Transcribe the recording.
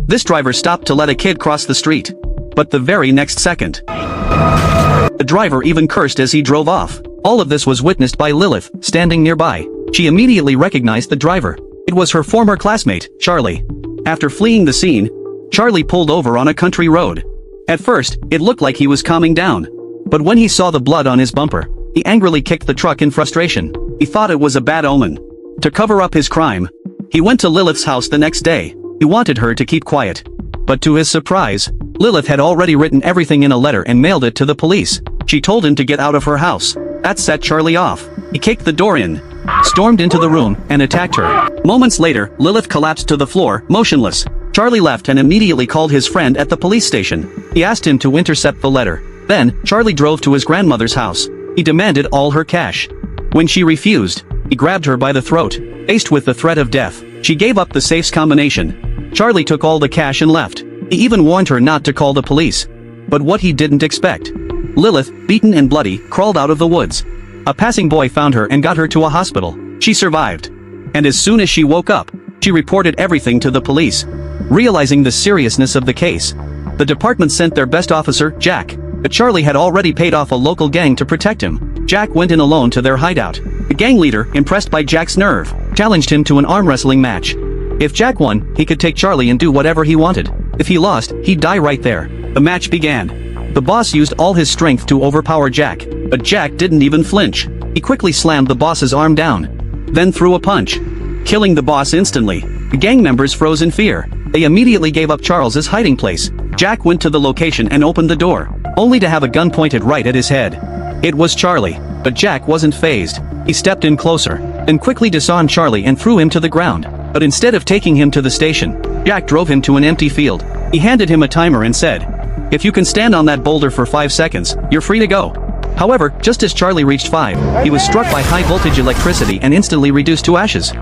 This driver stopped to let a kid cross the street. But the very next second, the driver even cursed as he drove off. All of this was witnessed by Lilith, standing nearby. She immediately recognized the driver. It was her former classmate, Charlie. After fleeing the scene, Charlie pulled over on a country road. At first, it looked like he was calming down. But when he saw the blood on his bumper, he angrily kicked the truck in frustration. He thought it was a bad omen. To cover up his crime, he went to Lilith's house the next day. He wanted her to keep quiet. But to his surprise, Lilith had already written everything in a letter and mailed it to the police. She told him to get out of her house. That set Charlie off. He kicked the door in, stormed into the room, and attacked her. Moments later, Lilith collapsed to the floor, motionless. Charlie left and immediately called his friend at the police station. He asked him to intercept the letter. Then, Charlie drove to his grandmother's house. He demanded all her cash. When she refused, he grabbed her by the throat. Faced with the threat of death, she gave up the safe's combination. Charlie took all the cash and left. He even warned her not to call the police. But what he didn't expect, Lilith, beaten and bloody, crawled out of the woods. A passing boy found her and got her to a hospital. She survived. And as soon as she woke up, she reported everything to the police. Realizing the seriousness of the case, the department sent their best officer, Jack. But Charlie had already paid off a local gang to protect him. Jack went in alone to their hideout. The gang leader, impressed by Jack's nerve, challenged him to an arm wrestling match. If Jack won, he could take Charlie and do whatever he wanted. If he lost, he'd die right there. The match began. The boss used all his strength to overpower Jack, but Jack didn't even flinch. He quickly slammed the boss's arm down, then threw a punch, killing the boss instantly. The gang members froze in fear. They immediately gave up Charles's hiding place. Jack went to the location and opened the door, only to have a gun pointed right at his head. It was Charlie, but Jack wasn't fazed. He stepped in closer, then quickly disarmed Charlie and threw him to the ground. But instead of taking him to the station, Jack drove him to an empty field. He handed him a timer and said, "If you can stand on that boulder for 5 seconds, you're free to go." However, just as Charlie reached 5, he was struck by high-voltage electricity and instantly reduced to ashes.